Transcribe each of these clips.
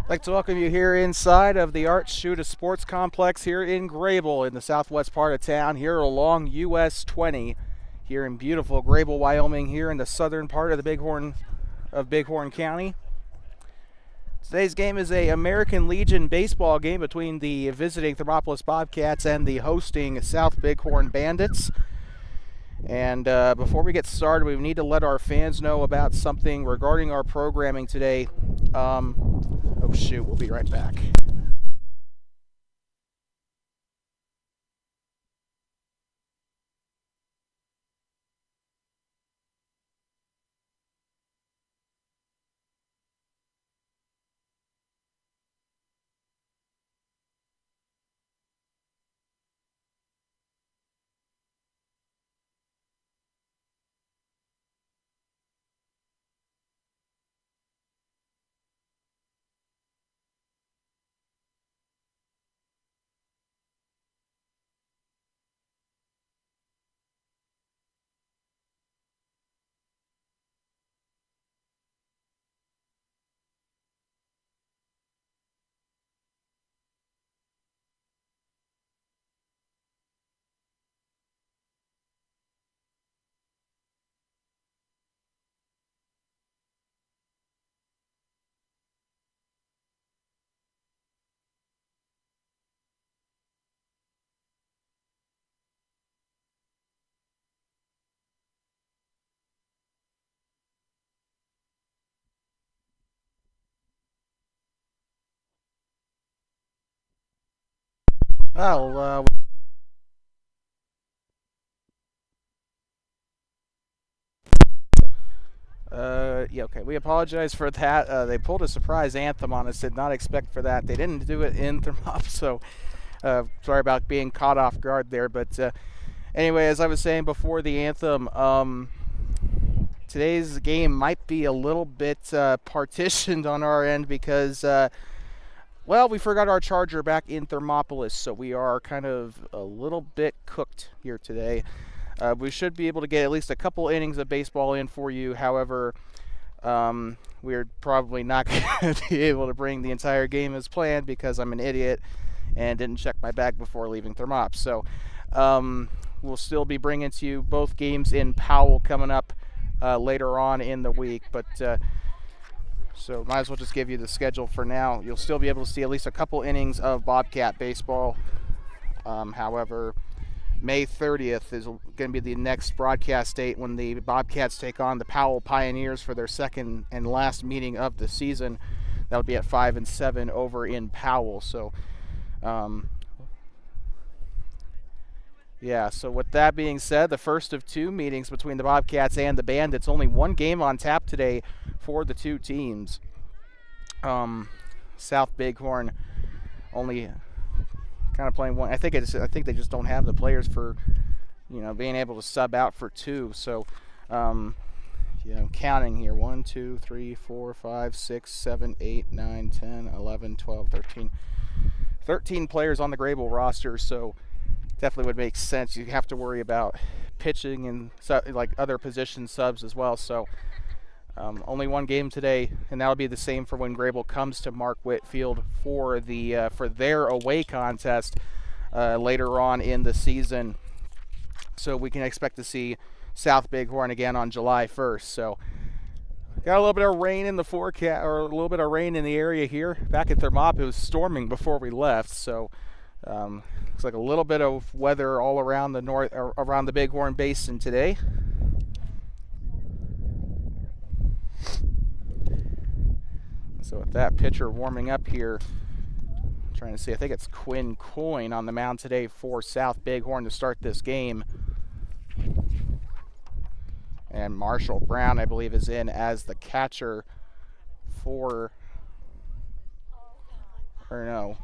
I'd like to welcome you here inside of the Schutte Sports Complex here in Greybull in the southwest part of town, here along US 20, here in beautiful Greybull, Wyoming, here in the southern part of the Bighorn County. Today's game is a American Legion baseball game between the visiting Thermopolis Bobcats and the hosting South Bighorn Bandits. And before we get started, we need to let our fans know about something regarding our programming today. Oh shoot, we'll be right back. Well, yeah, okay. We apologize for that. They pulled a surprise anthem on us. Did not expect for that. They didn't do it in Thermop, so sorry about being caught off guard there. But anyway, as I was saying before the anthem, today's game might be a little bit partitioned on our end because, well, we forgot our charger back in Thermopolis, so we are kind of a little bit cooked here today. We should be able to get at least a couple innings of baseball in for you. However, we're probably not going to be able to bring the entire game as planned because I'm an idiot and didn't check my bag before leaving Thermop. So we'll still be bringing to you both games in Powell coming up later on in the week. But so might as well just give you the schedule for now. You'll still be able to see at least a couple innings of Bobcat baseball. However, May 30th is going to be the next broadcast date when the Bobcats take on the Powell Pioneers for their second and last meeting of the season. That'll be at 5 and 7 over in Powell. So, yeah, so with that being said, the first of two meetings between the Bobcats and the Bandits. Only one game on tap today for the two teams. South Bighorn only kind of playing one. I think they just don't have the players for, being able to sub out for two. So, I'm counting here: 1, 2, 3, 4, 5, 6, 7, 8, 9, 10, 11, 12, 13. 13 players on the Greybull roster. So, definitely would make sense. You have to worry about pitching and like other position subs as well. So, only one game today, and that'll be the same for when Greybull comes to Mark Whitfield for their away contest later on in the season. So we can expect to see South Bighorn again on July 1st. So got a little bit of rain in the forecast, or a little bit of rain in the area here. Back at Thermop, it was storming before we left. So looks like a little bit of weather all around around the Bighorn Basin today. So with that pitcher warming up here, trying to see, I think it's Quinn Coyne on the mound today for South Bighorn to start this game. And Marshall Brown, I believe, is in as the catcher for, or no.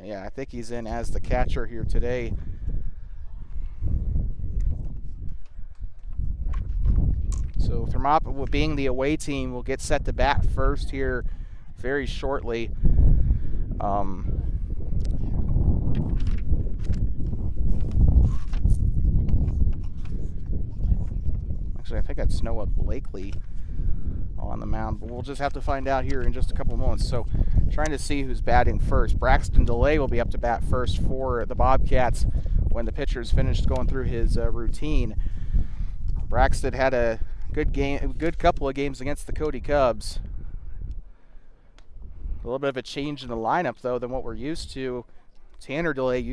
Yeah, I think he's in as the catcher here today. So Thermop, being the away team, will get set to bat first here very shortly. Actually, I think that's Noah Blakely on on the mound, but we'll just have to find out here in just a couple of moments. So trying to see who's batting first. Braxton DeLay will be up to bat first for the Bobcats when the pitcher's finished going through his routine. Braxton had a good couple of games against the Cody Cubs. A little bit of a change in the lineup, though, than what we're used to. Tanner DeLay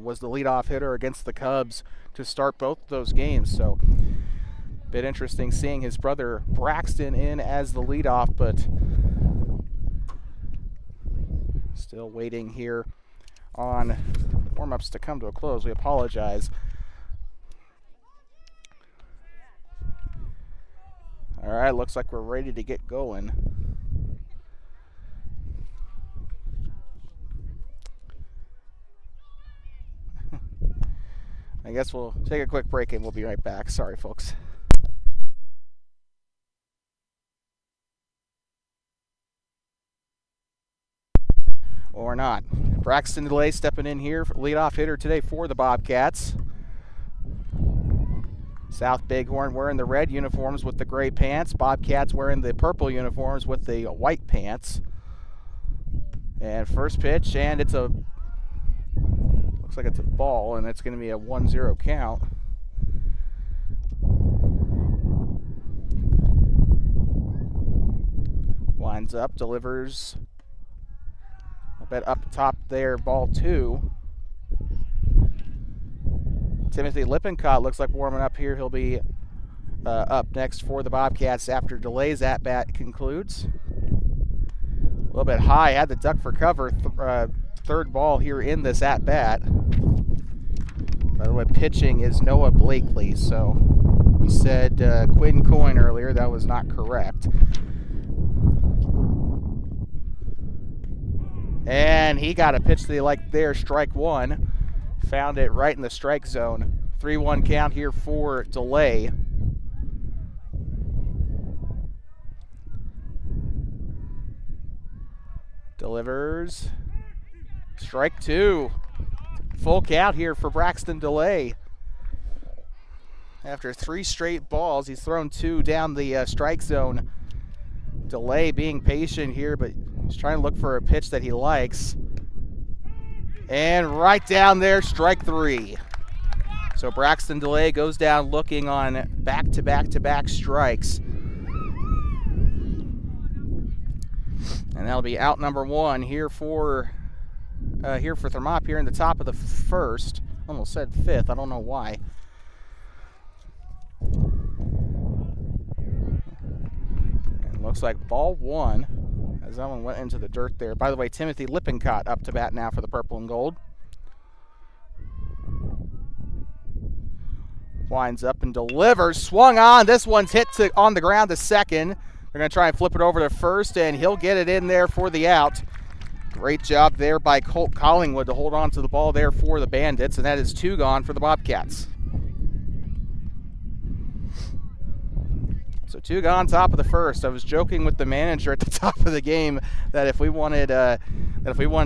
was the leadoff hitter against the Cubs to start both those games, so a bit interesting seeing his brother Braxton in as the leadoff, but still waiting here on warm-ups to come to a close. We apologize. All right, looks like we're ready to get going. I guess we'll take a quick break and we'll be right back. Sorry, folks. Or not. Braxton DeLay stepping in here, leadoff hitter today for the Bobcats. South Bighorn wearing the red uniforms with the gray pants. Bobcats wearing the purple uniforms with the white pants. And first pitch, and it's a looks like it's a ball, and it's going to be a 1-0 count. Winds up, delivers a bit up top there, ball 2. Timothy Lippincott looks like warming up here. He'll be up next for the Bobcats after DeLay's at-bat concludes. A little bit high, had the duck for cover. Third ball here in this at-bat. By the way, pitching is Noah Blakely, so we said Quinn Coyne earlier. That was not correct. And he got a pitch that he liked there, strike 1. Found it right in the strike zone. 3-1 count here for DeLay. Delivers. Strike 2. Full count here for Braxton DeLay. After 3 straight balls, he's thrown 2 down the strike zone. DeLay being patient here, but he's trying to look for a pitch that he likes. And right down there, strike 3. So Braxton DeLay goes down looking on back-to-back-to-back strikes. And that'll be out number 1 here for Thermop here in the top of the first. Almost said 5th. I don't know why. And looks like ball 1 as that one went into the dirt there. By the way, Timothy Lippincott up to bat now for the purple and gold. Winds up and delivers. Swung on. This one's hit on the ground to second. They're going to try and flip it over to first, and he'll get it in there for the out. Great job there by Colt Collingwood to hold on to the ball there for the Bandits, and that is 2 gone for the Bobcats. So 2 gone, top of the first. I was joking with the manager at the top of the game that if we wanted to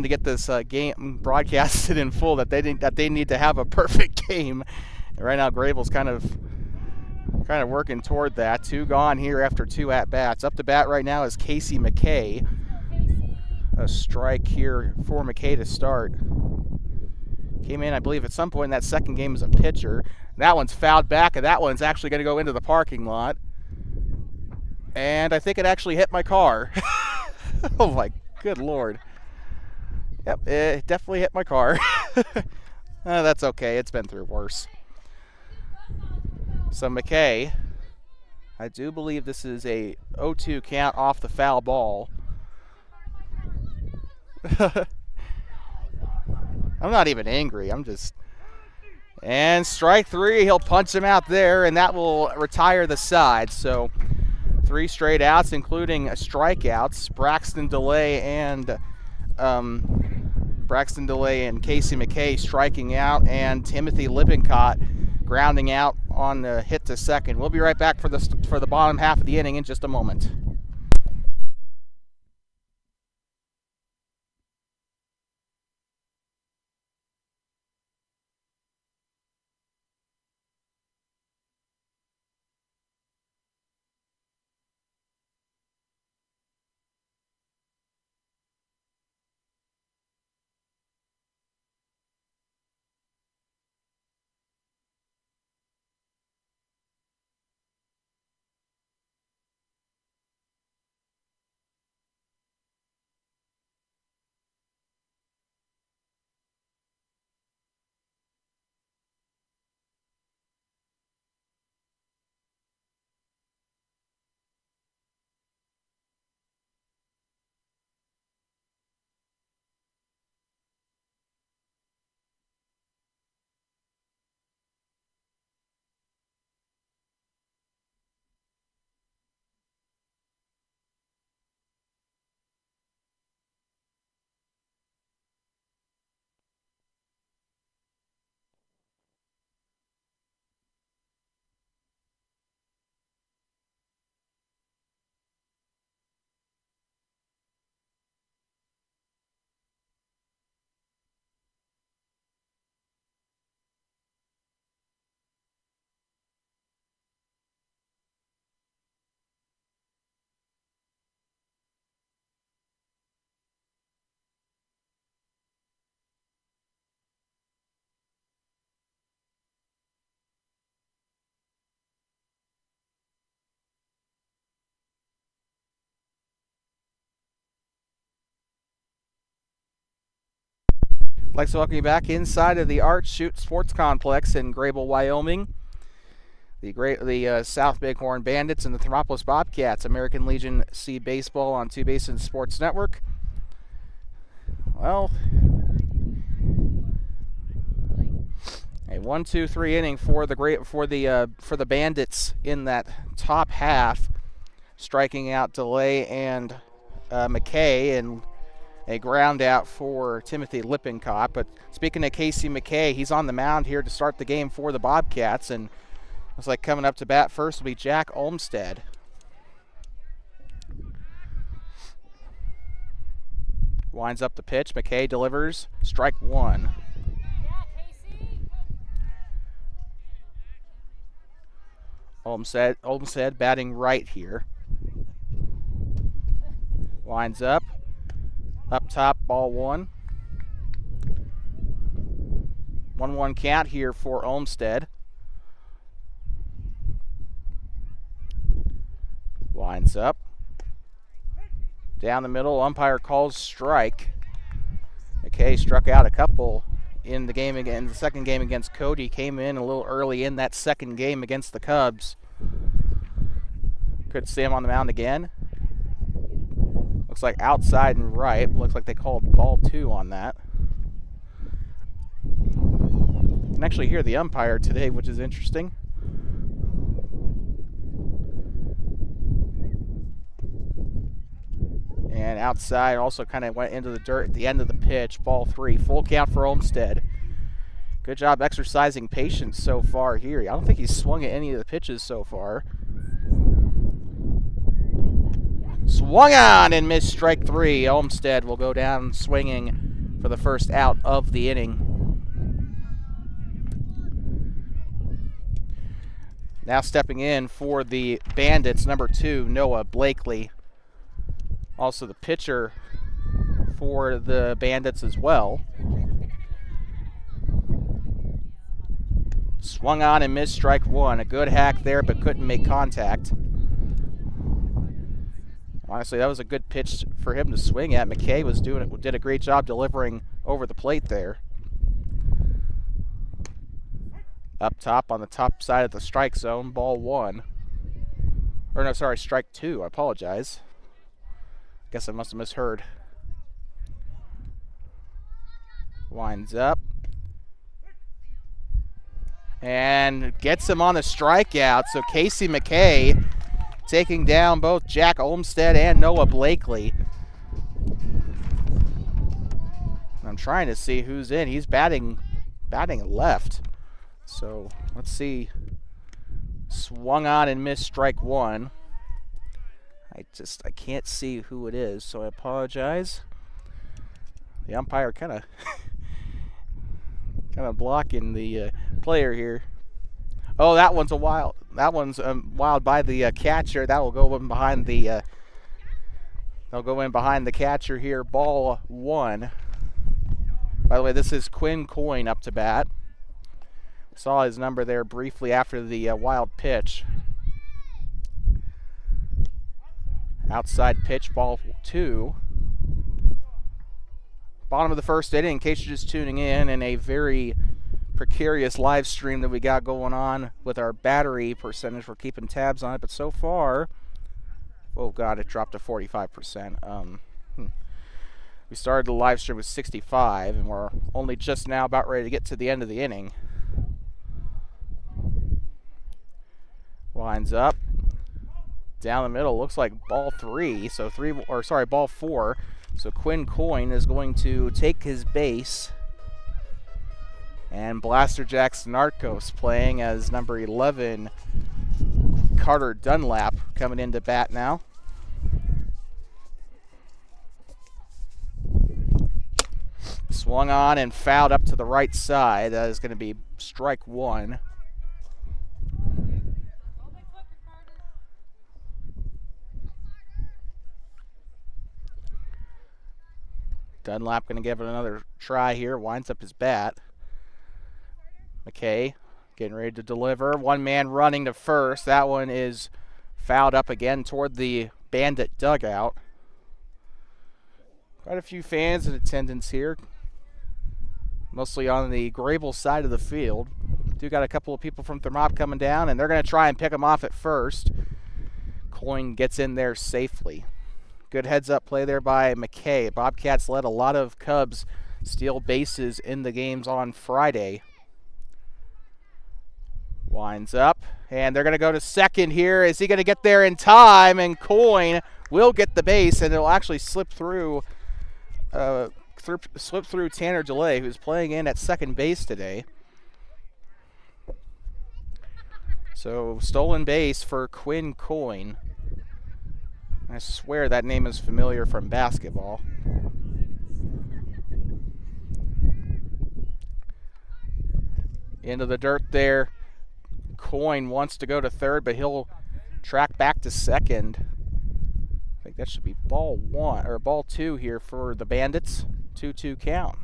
get this game broadcasted in full, that they need to have a perfect game. And right now, Greybull's kind of working toward that. 2 gone here after 2 at bats. Up to bat right now is Casey McKay. A strike here for McKay to start. Came in, I believe, at some point in that second game as a pitcher. That one's fouled back, and that one's actually going to go into the parking lot. And I think it actually hit my car. Oh my good Lord. Yep, it definitely hit my car. That's okay, it's been through worse. So McKay, I do believe this is a 0-2 count off the foul ball. I'm not even angry. I'm just... And strike 3. He'll punch him out there, and that will retire the side. So 3 straight outs, including strikeouts. Braxton DeLay and Casey McKay striking out, and Timothy Lippincott grounding out on the hit to second. We'll be right back for the bottom half of the inning in just a moment. like to welcome you back inside of the Schutte Sports Complex in Greybull, Wyoming. The South Bighorn Bandits and the Thermopolis Bobcats, American Legion C Baseball on Two Basin Sports Network. Well, a 1-2-3 inning for the Bandits in that top half, striking out DeLay and McKay, and a ground out for Timothy Lippincott. But speaking of Casey McKay, he's on the mound here to start the game for the Bobcats, and looks like coming up to bat first will be Jack Olmstead. Winds up the pitch. McKay delivers. Strike one. Olmstead batting right here. Winds up. Up top, ball one. 1-1 count here for Olmstead. Winds up. Down the middle, umpire calls strike. McKay struck out a couple in the game again. The second game against Cody, came in a little early in that second game against the Cubs. Could see him on the mound again. Looks like outside and right. Looks like they called ball two on that. You can actually hear the umpire today, which is interesting. And outside also kind of went into the dirt at the end of the pitch. Ball three. Full count for Olmstead. Good job exercising patience so far here. I don't think he's swung at any of the pitches so far. Swung on and missed strike three. Olmstead will go down swinging for the first out of the inning. Now stepping in for the Bandits, number 2, Noah Blakely. Also the pitcher for the Bandits as well. Swung on and missed strike one. A good hack there, but couldn't make contact. Honestly, that was a good pitch for him to swing at. McKay did a great job delivering over the plate there. Up top on the top side of the strike zone, ball one. Or no, sorry, strike two. I apologize. Guess I must have misheard. Winds up. And gets him on the strikeout. So Casey McKay taking down both Jack Olmstead and Noah Blakely. I'm trying to see who's in. He's batting left. So let's see. Swung on and missed strike one. I can't see who it is, so I apologize. The umpire kind of blocking the player here. Oh, that one's wild. That one's wild by the catcher. That will go in behind the. They'll go in behind the catcher here. Ball one. By the way, this is Quinn Coyne up to bat. Saw his number there briefly after the wild pitch. Outside pitch, ball two. Bottom of the first inning, in case you're just tuning in a very precarious live stream that we got going on with our battery percentage. We're keeping tabs on it, but so far, oh God, it dropped to 45%. We started the live stream with 65, and we're only just now about ready to get to the end of the inning. Winds up. Down the middle, looks like ball three. So ball four. So Quinn Coyne is going to take his base. And Blaster Jackson Narcos playing as number 11, Carter Dunlap, coming into bat now. Swung on and fouled up to the right side. That is going to be strike one. Dunlap going to give it another try here. Winds up his bat. McKay getting ready to deliver. One man running to first. That one is fouled up again toward the Bandit dugout. Quite a few fans in attendance here. mostly on the Greybull side of the field. Do got a couple of people from Thermop coming down, and they're going to try and pick them off at first. Coin gets in there safely. Good heads-up play there by McKay. Bobcats led a lot of Cubs steal bases in the games on Friday. Winds up, and they're going to go to second here. Is he going to get there in time? And Coin will get the base, and it'll actually slip through Tanner DeLay, who's playing in at second base today. So stolen base for Quinn Coin. I swear that name is familiar from basketball. Into the dirt there. Coin wants to go to third, but he'll track back to second. I think that should be ball 2 here for the Bandits. 2-2 count.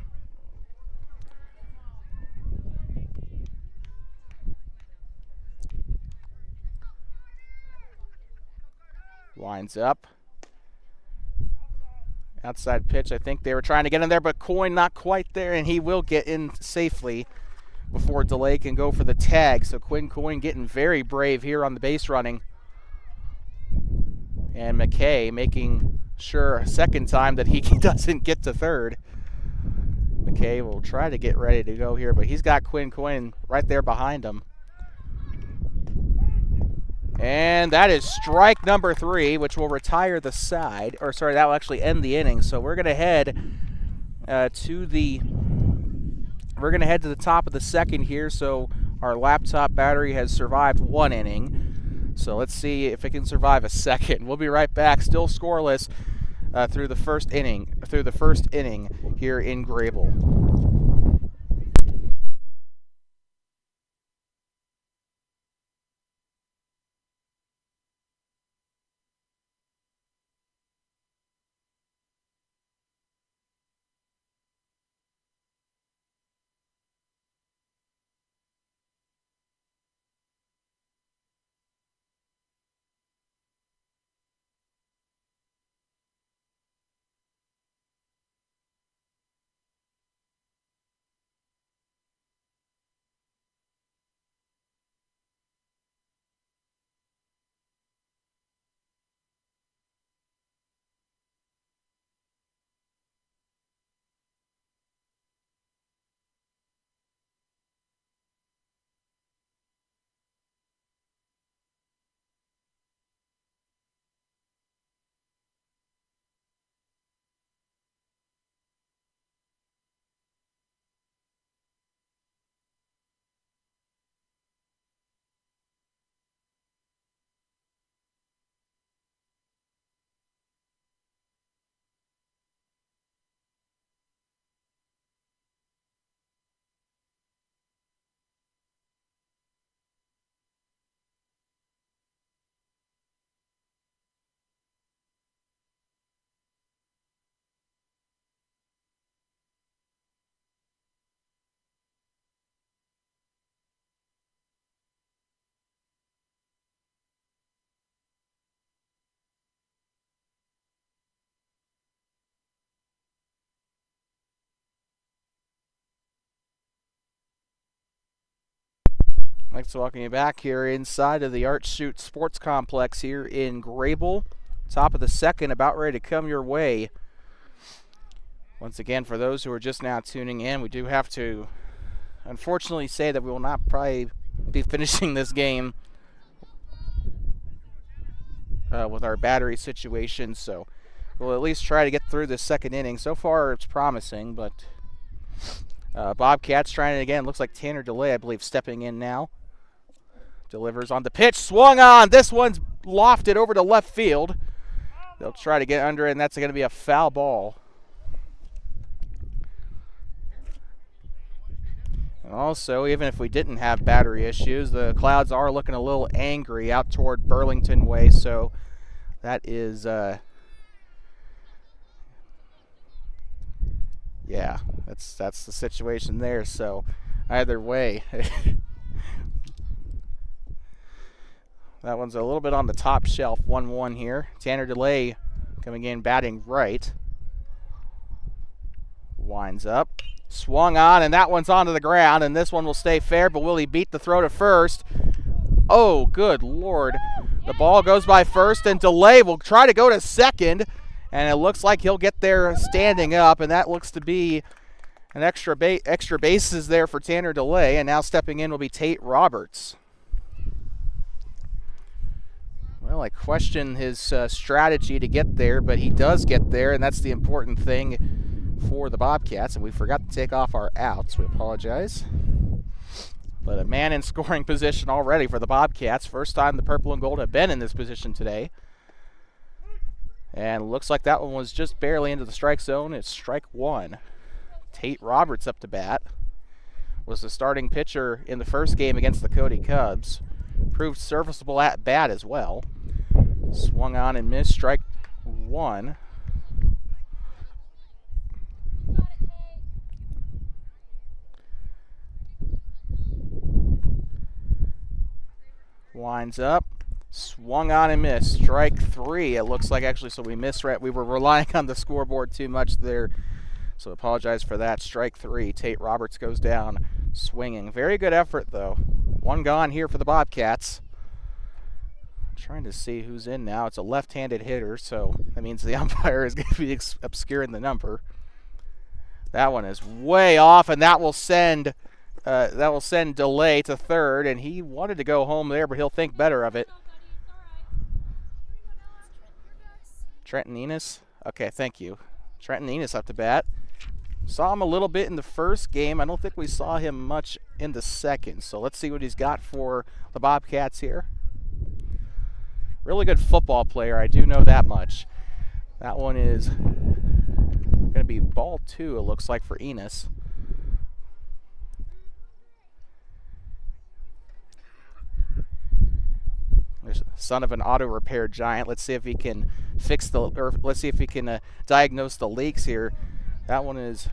Winds up. Outside pitch. I think they were trying to get in there, but Coin not quite there, and he will get in safely before DeLay can go for the tag. So Quinn Coin getting very brave here on the base running. And McKay making sure a second time that he doesn't get to third. McKay will try to get ready to go here, but he's got Quinn Coin right there behind him. And that is strike number 3, which will retire the side. Or sorry, that will actually end the inning. So we're going to head to the top of the second here. So our laptop battery has survived 1 inning. So let's see if it can survive a second. We'll be right back. Still scoreless through the first inning. Here in Greybull. I'd like to welcome you back here inside of the Art Schutte Sports Complex here in Greybull. Top of the second, about ready to come your way. Once again, for those who are just now tuning in, we do have to unfortunately say that we will not probably be finishing this game with our battery situation, so we'll at least try to get through this second inning. So far it's promising, but Bobcats trying it again. Looks like Tanner DeLay, I believe, stepping in now. Delivers on the pitch, swung on. This one's lofted over to left field. They'll try to get under it, and that's going to be a foul ball. And also, even if we didn't have battery issues, the clouds are looking a little angry out toward Burlington way, so that is, yeah, that's the situation there. So either way, that one's a little bit on the top shelf. 1-1 here. Tanner DeLay coming in batting right. Winds up. Swung on, and that one's onto the ground, and this one will stay fair, but will he beat the throw to first? Oh, good Lord. The ball goes by first, and Delay will try to go to second, and it looks like he'll get there standing up, and that looks to be an extra bases there for Tanner Delay, and now stepping in will be Tate Roberts. Well, I question his strategy to get there, but he does get there, and that's the important thing for the Bobcats. And we forgot to take off our outs. We apologize. But a man in scoring position already for the Bobcats. First time the purple and gold have been in this position today. And looks like that one was just barely into the strike zone. It's strike one. Tate Roberts up to bat. Was the starting pitcher in the first game against the Cody Cubs. Proved serviceable at bat as well. Swung on and missed, strike one. Winds up, swung on and missed, strike three. It looks like actually, so we misread. We were relying on the scoreboard too much there, so apologize for that. Strike three. Tate Roberts goes down, swinging. Very good effort though. One gone here for the Bobcats. Trying to see who's in now. It's a left-handed hitter, so that means the umpire is going to be obscuring the number. That one is way off, and that will send Delay to third, and he wanted to go home there, but he'll think better of it. Trenton Enos. Okay, thank you. Trenton Enos up to bat. Saw him a little bit in the first game. I don't think we saw him much in the second, so let's see what he's got for the Bobcats here. Really good football player, I do know that much. That one is going to be ball two, it looks like, for Enos. There's son of an auto repair giant. Let's see if he can fix the, or let's see if he can diagnose the leaks here. That one is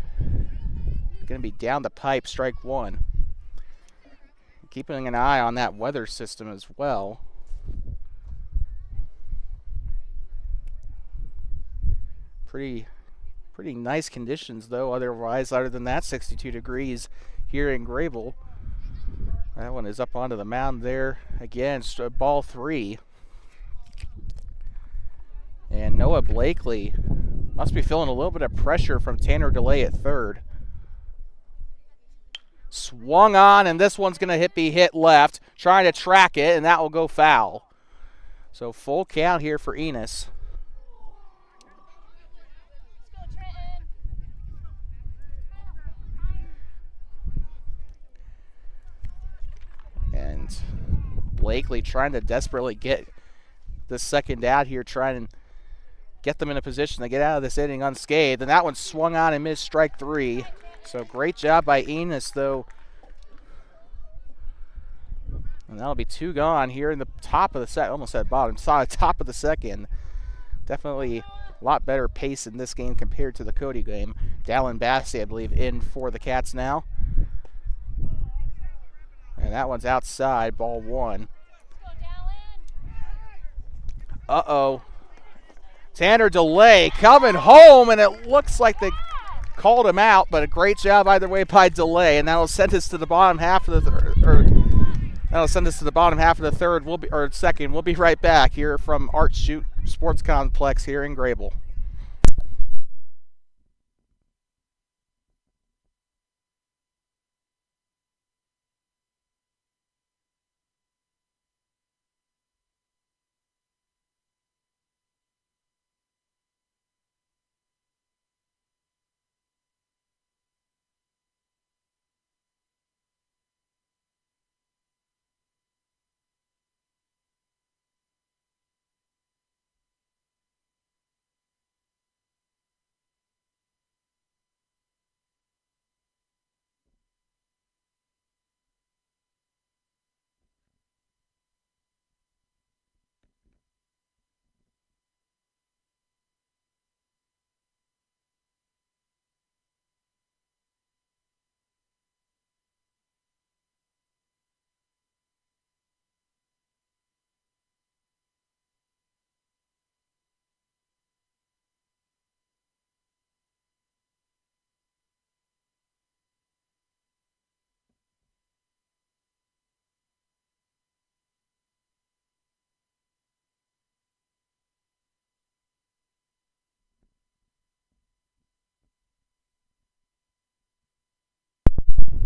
going to be down the pipe, strike one. Keeping an eye on that weather system as well. Pretty nice conditions though, otherwise, other than that, 62 degrees here in Greybull. That one is up onto the mound there again, ball three. And Noah Blakely must be feeling a little bit of pressure from Tanner Delay at third. Swung on, and this one's going to be hit left, trying to track it, and that will go foul. So full count here for Enos. And Blakely trying to desperately get the second out here, trying and get them in a position to get out of this inning unscathed. And that one swung on and missed, strike three. So great job by Enos, though. And that'll be two gone here in the top of the second. Almost at bottom, top of the second. Definitely a lot better pace in this game compared to the Cody game. Dallin Bassey, I believe, in for the Cats now. And that one's outside, ball one. Uh-oh. Tanner Delay coming home, and it looks like they called him out, but a great job either way by Delay, and that'll send us to the bottom half of the third. Second. We'll be right back here from Art Schutte Sports Complex here in Greybull.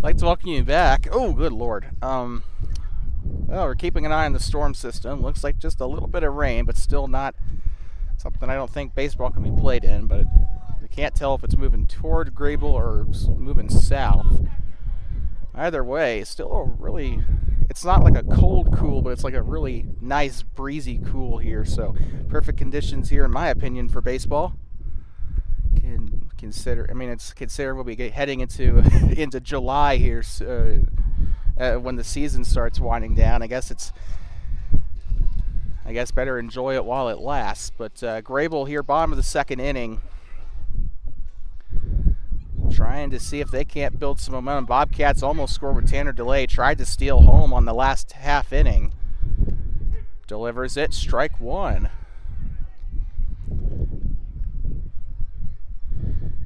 like to welcome you back. Oh, good lord. Well, we're keeping an eye on the storm system. Looks like just a little bit of rain, but still not something I don't think baseball can be played in. But we can't tell if it's moving toward Greybull or moving south. Either way, still a really, it's not like a cold cool, but it's like a really nice breezy cool here. So perfect conditions here, in my opinion, for baseball. Can consider, I mean, it's consider we'll be heading into into July here when the season starts winding down. I guess better enjoy it while it lasts. But Greybull here, bottom of the second inning, trying to see if they can't build some momentum. Bobcats almost scored with Tanner DeLay. Tried to steal home on the last half inning. Delivers it, strike one.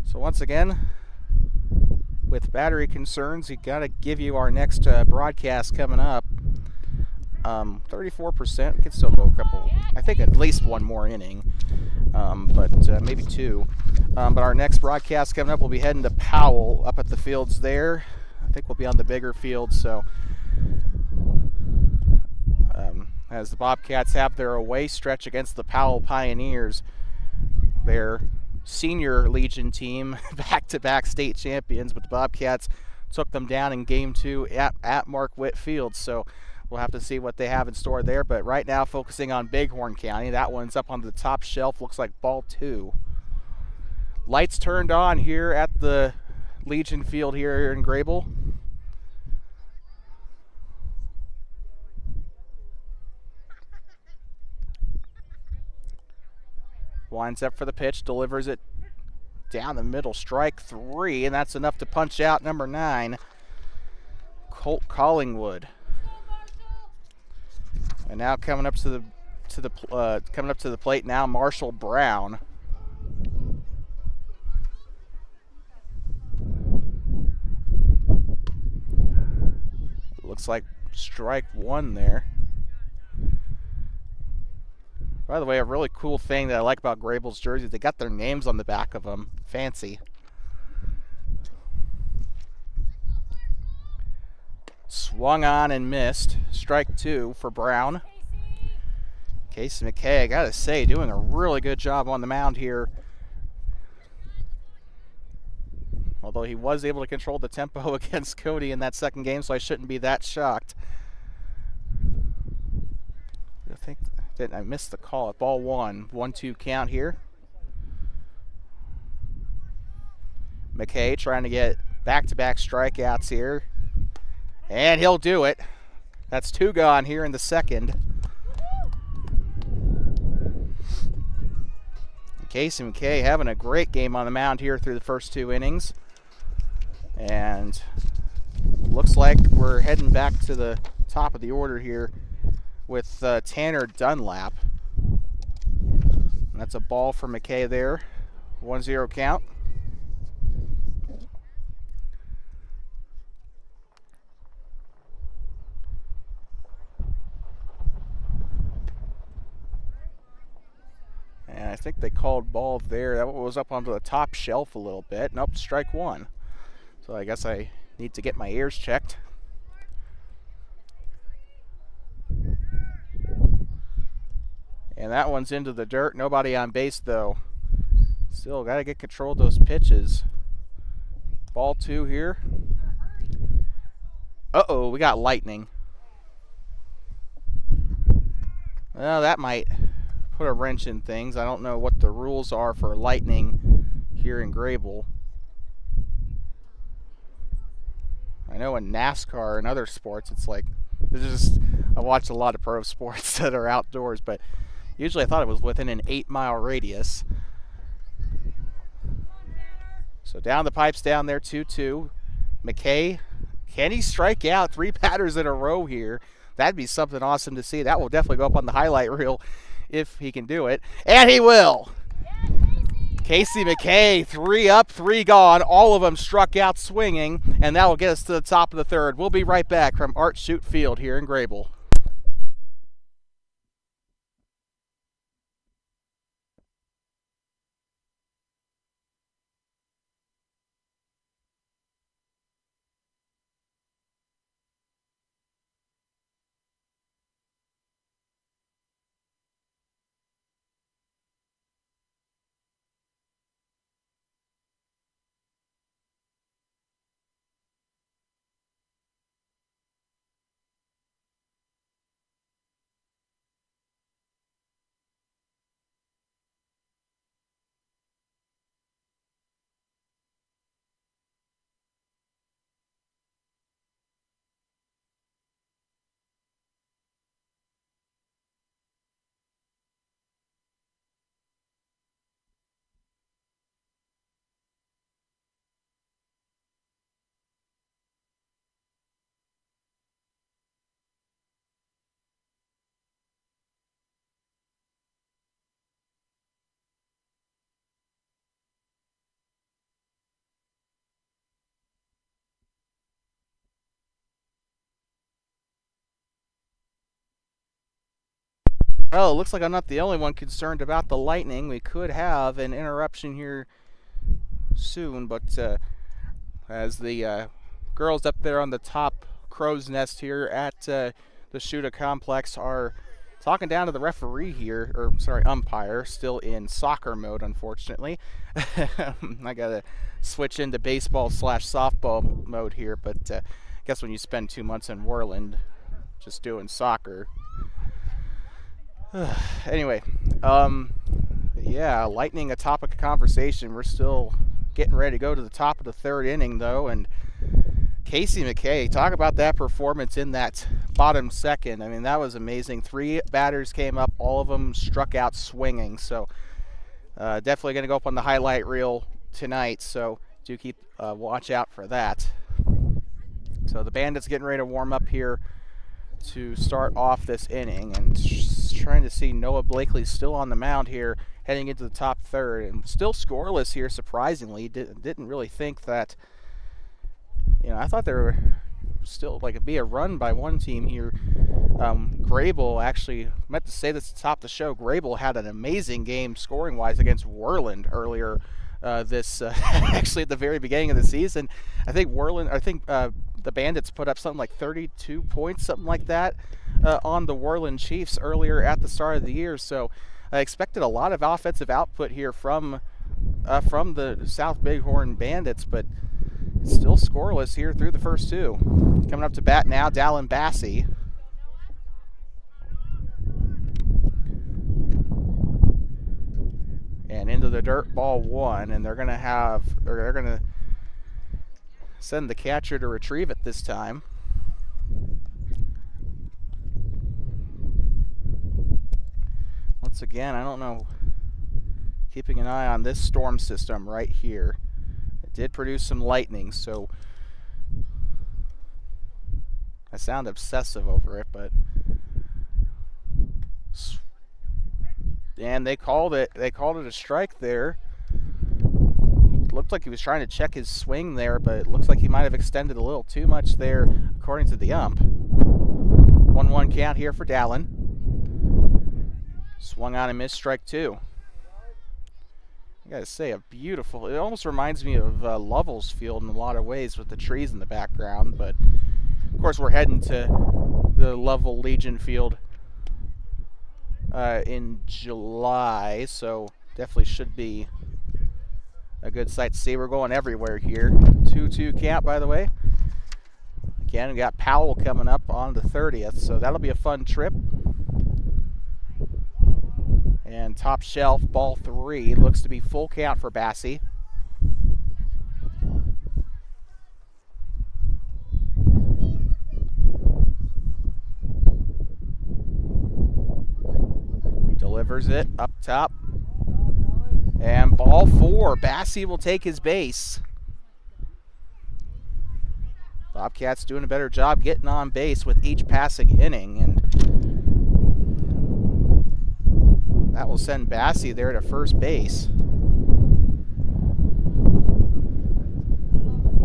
So once again, with battery concerns, we got to give you our next broadcast coming up. 34%. We could still go a couple. I think at least one more inning, but maybe two. But our next broadcast coming up, we'll be heading to Powell up at the fields there. I think we'll be on the bigger field. So as the Bobcats have their away stretch against the Powell Pioneers, their senior Legion team, back-to-back state champions, but the Bobcats took them down in Game 2 at Mark Witt Field. So we'll have to see what they have in store there. But right now, focusing on Bighorn County. That one's up on the top shelf. Looks like ball 2. Lights turned on here at the Legion Field here in Greybull. Winds up for the pitch, delivers it down the middle, strike 3, and that's enough to punch out number 9, Colt Collingwood. And now coming up to the plate now, Marshall Brown. Looks like strike 1 there. By the way, a really cool thing that I like about Greybull's jerseys, they got their names on the back of them. Fancy. Swung on and missed. Strike 2 for Brown. Casey McKay, I gotta say, doing a really good job on the mound here. Although he was able to control the tempo against Cody in that second game, so I shouldn't be that shocked. I missed the call at ball 1. 1-2 count here. McKay trying to get back-to-back strikeouts here. And he'll do it. That's 2 gone here in the second. Casey McKay having a great game on the mound here through the first 2 innings. And looks like we're heading back to the top of the order here with Tanner Dunlap. And that's a ball for McKay there. 1-0 count. And I think they called ball there. That was up onto the top shelf a little bit. Nope, strike 1. So I guess I need to get my ears checked. And that one's into the dirt. Nobody on base, though. Still got to get control of those pitches. Ball 2 here. Uh-oh, we got lightning. Well, that might put a wrench in things. I don't know what the rules are for lightning here in Greybull. I know in NASCAR and other sports, it's like, I watch a lot of pro sports that are outdoors, but usually I thought it was within an 8-mile radius. So down the pipes down there, 2-2. McKay, can he strike out 3 batters in a row here? That'd be something awesome to see. That will definitely go up on the highlight reel if he can do it. And he will! Casey McKay, 3 up, 3 gone. All of them struck out swinging, and that will get us to the top of the third. We'll be right back from Art Schutte Field here in Greybull. Well, it looks like I'm not the only one concerned about the lightning. We could have an interruption here soon, but as the girls up there on the top crow's nest here at the Schutte complex are talking down to the referee here, or sorry, umpire, still in soccer mode, unfortunately. I gotta switch into baseball/softball mode here, but I guess when you spend 2 months in Worland just doing soccer. Anyway, yeah, lightning a topic of conversation. We're still getting ready to go to the top of the third inning, though, and Casey McKay, talk about that performance in that bottom second. I mean, that was amazing. 3 batters came up, all of them struck out swinging, so definitely going to go up on the highlight reel tonight, so do keep watch out for that. So the Bandits getting ready to warm up here to start off this inning, and trying to see Noah Blakely still on the mound here heading into the top third, and still scoreless here, surprisingly. Didn't really think that, you know, I thought there were still like it'd be a run by one team here. Greybull, actually meant to say this at the top of the show, Greybull had an amazing game scoring wise against Worland earlier actually at the very beginning of the season. I think the Bandits put up something like 32 points, something like that, on the Worland Chiefs earlier at the start of the year. So I expected a lot of offensive output here from the South Bighorn Bandits, but still scoreless here through the first 2. Coming up to bat now, Dallin Bassey. And into the dirt, ball 1, and they're gonna send the catcher to retrieve it this time. Once again, I don't know, keeping an eye on this storm system right here. It did produce some lightning, so I sound obsessive over it, but and they called it a strike there. It looked like he was trying to check his swing there, but it looks like he might have extended a little too much there, according to the ump. 1-1 count here for Dallin. Swung on and missed, strike 2. I gotta say, it almost reminds me of Lovell's Field in a lot of ways with the trees in the background, but of course we're heading to the Lovell Legion Field in July, so definitely should be a good sight to see. We're going everywhere here. 2-2 count, by the way. Again, we got Powell coming up on the 30th, so that'll be a fun trip. And top shelf, ball 3, looks to be full count for Bassey. Delivers it up top. And ball 4, Bassey will take his base. Bobcats doing a better job getting on base with each passing inning, and that will send Bassey there to first base.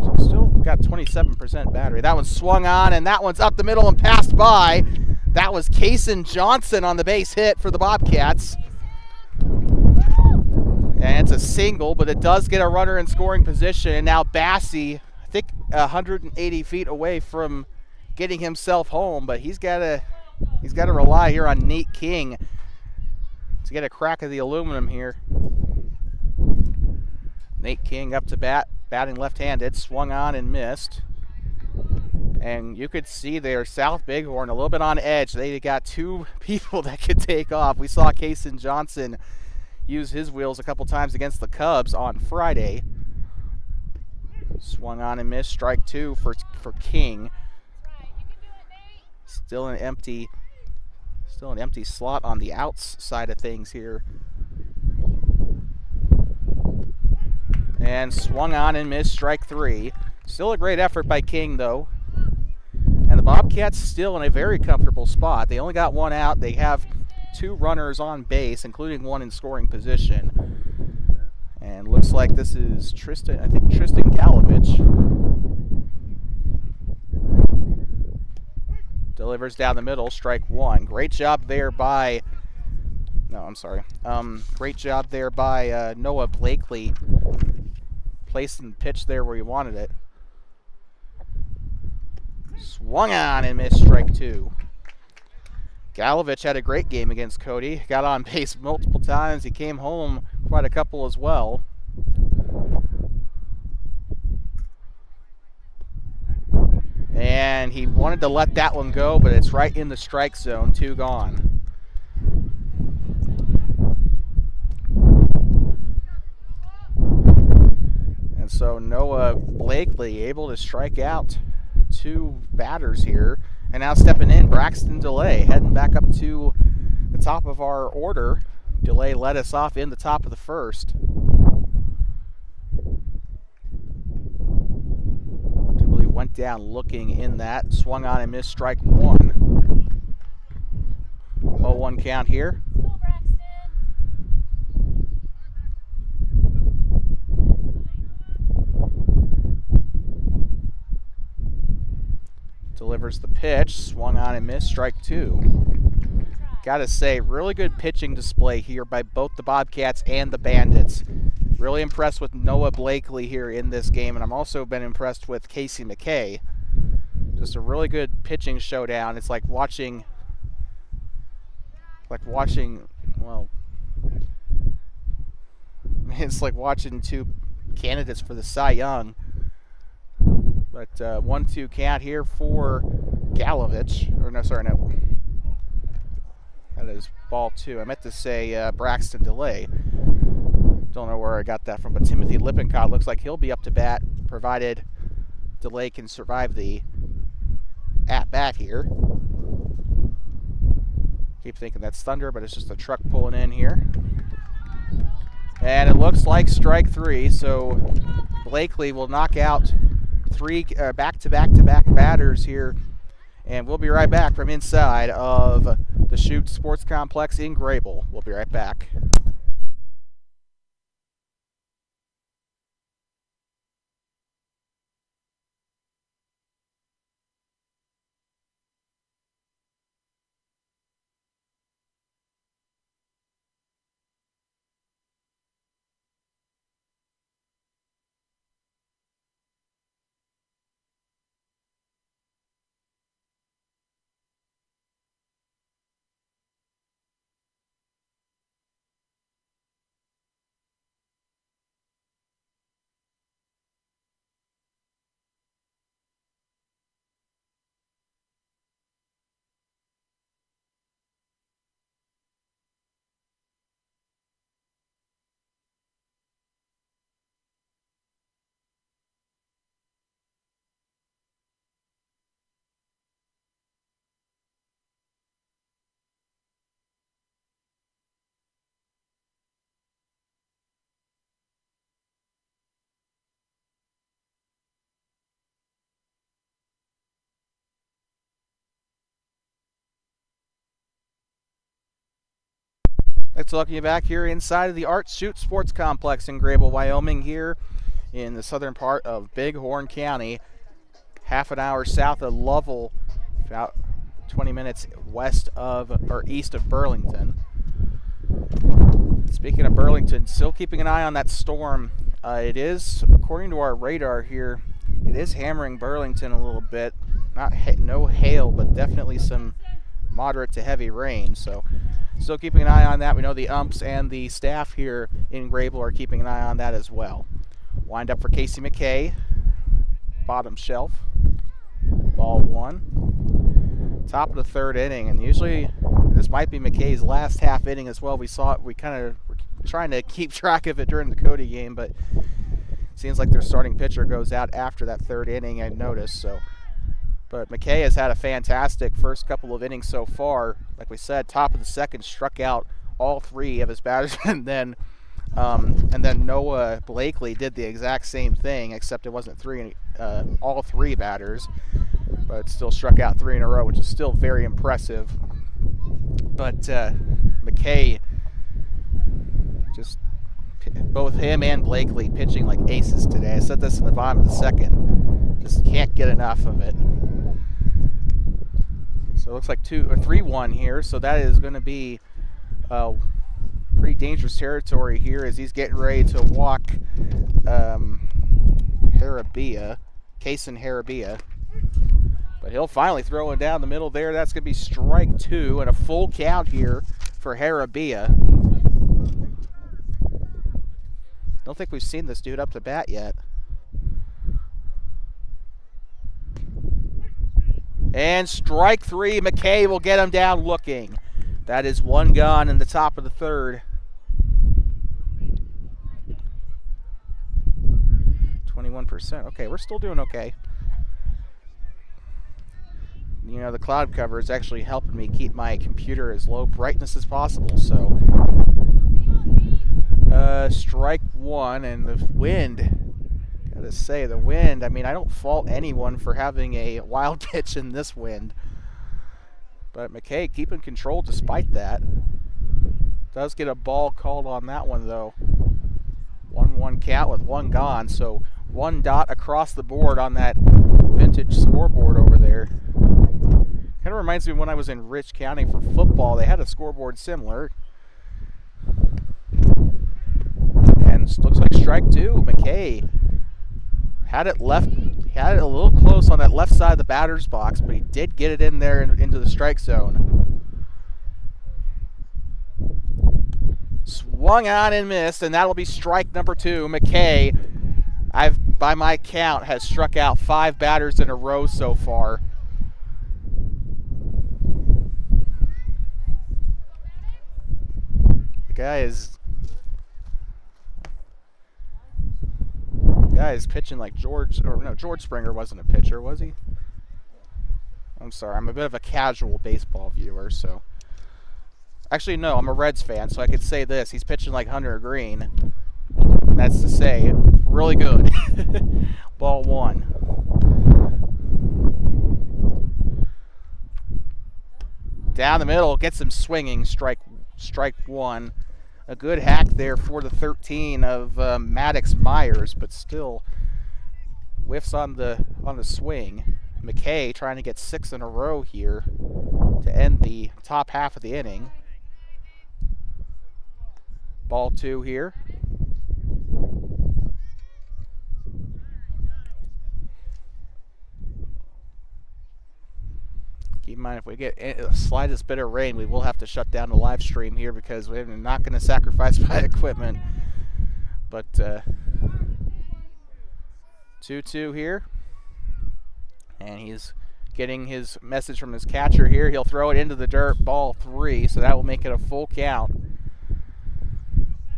So still got 27% battery. That one's swung on, and that one's up the middle and passed by. That was Kason Johnson on the base hit for the Bobcats. And it's a single, but it does get a runner in scoring position. And now Bassey, I think 180 feet away from getting himself home, but he's got to rely here on Nate King to get a crack of the aluminum here. Nate King up to bat, batting left-handed, swung on and missed. And you could see there, South Bighorn a little bit on edge. They got 2 people that could take off. We saw Kason Johnson use his wheels a couple times against the Cubs on Friday. Swung on and missed, strike 2 for King. Still an empty slot on the outs side of things here. And swung on and missed, strike 3. Still a great effort by King, though. And the Bobcats still in a very comfortable spot. They only got 1 out. They have 2 runners on base, including 1 in scoring position. And looks like this is Tristan Galovich. Delivers down the middle, strike 1. Great job there by No, I'm sorry. Great job there by Noah Blakely, placing the pitch there where he wanted it. Swung on and missed, strike 2. Galovich had a great game against Cody. Got on base multiple times. He came home quite a couple as well. And he wanted to let that one go, but it's right in the strike zone. 2 gone. And so Noah Blakely able to strike out 2 batters here. And now stepping in, Braxton DeLay, heading back up to the top of our order. DeLay led us off in the top of the first. I do believe went down looking in that. Swung on and missed, strike 1. 0-1 count here. Delivers the pitch, swung on and missed, strike 2. Gotta say, really good pitching display here by both the Bobcats and the Bandits. Really impressed with Noah Blakely here in this game, and I'm also been impressed with Casey McKay. Just a really good pitching showdown. It's like watching, well, it's like watching 2 candidates for the Cy Young. But 1-2 count here for Galovich. Or no, sorry, no. That is ball 2. I meant to say Braxton DeLay. Don't know where I got that from, but Timothy Lippincott looks like he'll be up to bat, provided DeLay can survive the at-bat here. Keep thinking that's Thunder, but it's just a truck pulling in here. And it looks like strike 3, so Blakely will knock out 3 back-to-back batters here, and we'll be right back from inside of the Schutte Sports Complex in Greybull. We'll be right back. Let's welcome you back here inside of the Schutte Sports Complex in Greybull, Wyoming, here in the southern part of Bighorn County, half an hour south of Lovell, about 20 minutes west of or east of Burlington. Speaking of Burlington, still keeping an eye on that storm. It is, according to our radar here, it is hammering Burlington a little bit. No hail, but definitely some moderate to heavy rain. So still keeping an eye on that. We know the umps and the staff here in Greybull are keeping an eye on that as well. Wind up for Casey McKay. Bottom shelf. Ball 1. Top of the 3rd inning, and usually this might be McKay's last half inning as well. We saw it. We kind of were trying to keep track of it during the Cody game, but it seems like their starting pitcher goes out after that 3rd inning, I noticed. So, but McKay has had a fantastic first couple of innings so far. Like we said, top of the 2nd, struck out all 3 of his batters, and then Noah Blakely did the exact same thing, except it wasn't all 3 batters, but still struck out 3 in a row, which is still very impressive. But McKay, just both him and Blakely pitching like aces today. I said this in the bottom of the 2nd. Just can't get enough of it. So it looks like 3-1 here. So that is going to be pretty dangerous territory here as he's getting ready to walk Harabia, Kaysen Harabia. But he'll finally throw it down the middle there. That's going to be strike 2 and a full count here for Harabia. Don't think we've seen this dude up to bat yet. And strike 3, McKay will get him down looking. That is one gone in the top of the third. 21%. Okay, we're still doing okay. You know, the cloud cover is actually helping me keep my computer as low brightness as possible. So, strike 1, and the wind. Gotta say, the wind. I mean, I don't fault anyone for having a wild pitch in this wind. But McKay keeping control despite that. Does get a ball called on that one, though. 1-1 count with one gone. So, 1 dot across the board on that vintage scoreboard over there. Kind of reminds me of when I was in Rich County for football. They had a scoreboard similar. And looks like strike 2. McKay had it a little close on that left side of the batter's box, but he did get it in there into the strike zone. Swung on and missed, and that'll be strike number 2. McKay, by my count, has struck out 5 batters in a row so far. The guy is pitching like George Springer wasn't a pitcher, was he? I'm sorry, I'm a bit of a casual baseball viewer, so. Actually, no, I'm a Reds fan, so I could say this. He's pitching like Hunter Green. And that's to say, really good. Ball 1. Down the middle, gets him swinging, strike 1. A good hack there for the 13 of Maddox Myers, but still whiffs on the swing. McKay trying to get 6 in a row here to end the top half of the inning. Ball 2 here. Keep in mind, if we get the slightest bit of rain, we will have to shut down the live stream here because we're not going to sacrifice my equipment. But 2-2 here. And he's getting his message from his catcher here. He'll throw it into the dirt, ball 3, so that will make it a full count.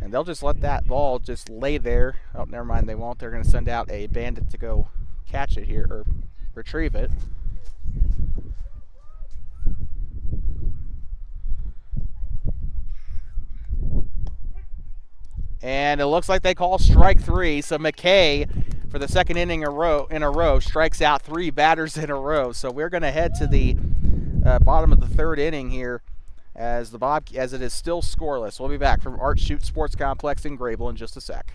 And they'll just let that ball just lay there. Oh, never mind, they won't. They're going to send out a bandit to go catch it here, or retrieve it. And it looks like they call strike 3. So McKay, for the second inning in a row, strikes out 3 batters in a row. So we're going to head to the bottom of the third inning here as it is still scoreless. We'll be back from Art Schutte Sports Complex in Greybull in just a sec.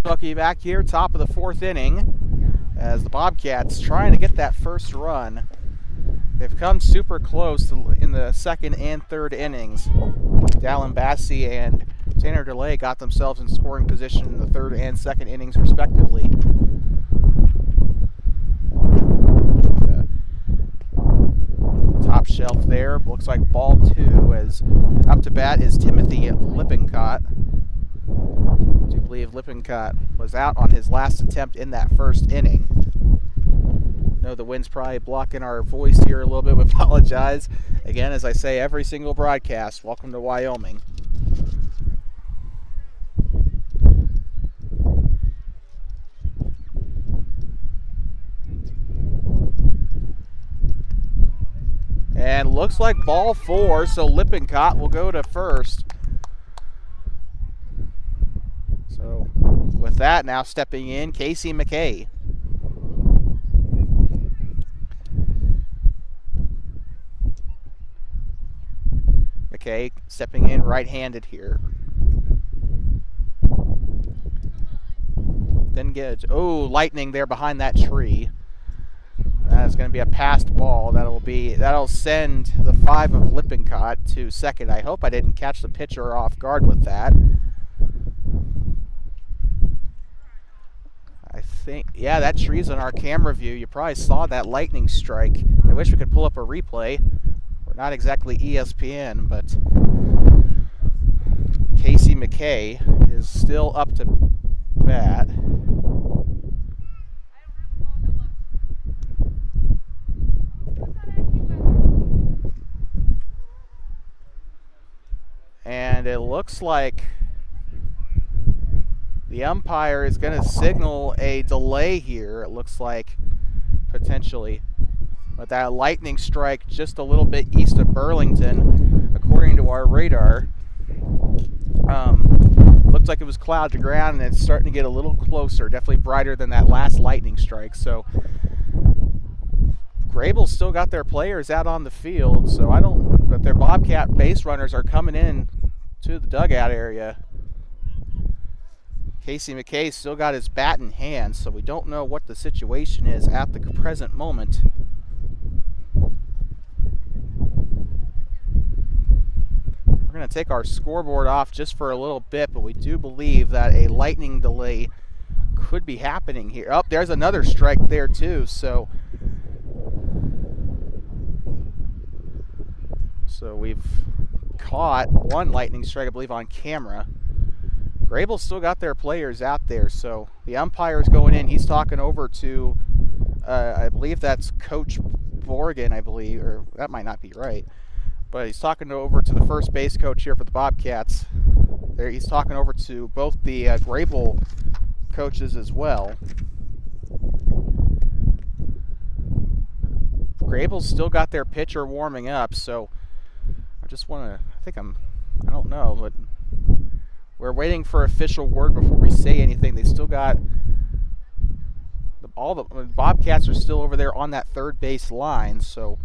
Bucky back here, top of the 4th inning, as the Bobcats trying to get that first run. They've come super close in the 2nd and 3rd innings. Dallin Bassey and Tanner DeLay got themselves in scoring position in the 3rd and 2nd innings, respectively. Top shelf there, looks like ball 2, as up to bat is Timothy Lippincott. I do believe Lippincott was out on his last attempt in that 1st inning. know the wind's probably blocking our voice here a little bit. We apologize. Again, as I say every single broadcast, welcome to Wyoming. And looks like ball 4, so Lippincott will go to first. So with that, now stepping in, Casey McKay. McKay stepping in right-handed here. Then gets, oh, lightning there behind that tree. That's going to be a passed ball. That'll send the 5 of Lippincott to second. I hope I didn't catch the pitcher off guard with that. I think, yeah, that tree's on our camera view. You probably saw that lightning strike. I wish we could pull up a replay. We're not exactly ESPN, but Casey McKay is still up to bat. And it looks like the umpire is going to signal a delay here, it looks like, potentially. But that lightning strike just a little bit east of Burlington, according to our radar. Looked like it was cloud to ground, and it's starting to get a little closer, definitely brighter than that last lightning strike. So Greybull still got their players out on the field, so but their Bobcat base runners are coming in to the dugout area. Casey McKay still got his bat in hand, so we don't know what the situation is at the present moment. We're going to take our scoreboard off just for a little bit, but we do believe that a lightning delay could be happening here. Oh, there's another strike there too, so we've caught one lightning strike, I believe, on camera. Greybull still got their players out there, so the umpire's going in. He's talking over to, I believe that's Coach Borgen, I believe, or that might not be right. But he's talking over to the first base coach here for the Bobcats. There, he's talking over to both the Greybull coaches as well. Greybull's still got their pitcher warming up, so I just want to, I don't know, but we're waiting for official word before we say anything. They still got, all the Bobcats are still over there on that third base line, so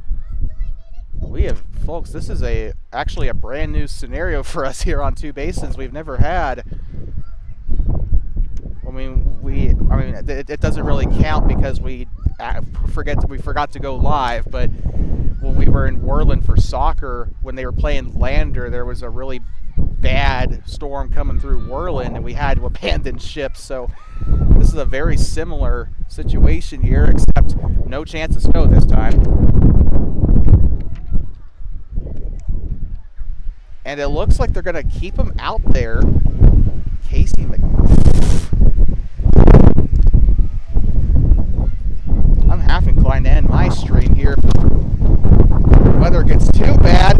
we have, folks, this is actually a brand new scenario for us here on Two Basins. We've never had, it doesn't really count because we forgot to go live, but when we were in Worland for soccer, when they were playing Lander, there was a really bad storm coming through Worland and we had to abandon ship. So this is a very similar situation here, except no chance of snow this time. And it looks like they're going to keep him out there. Casey I'm half inclined to end my stream here if the weather gets too bad.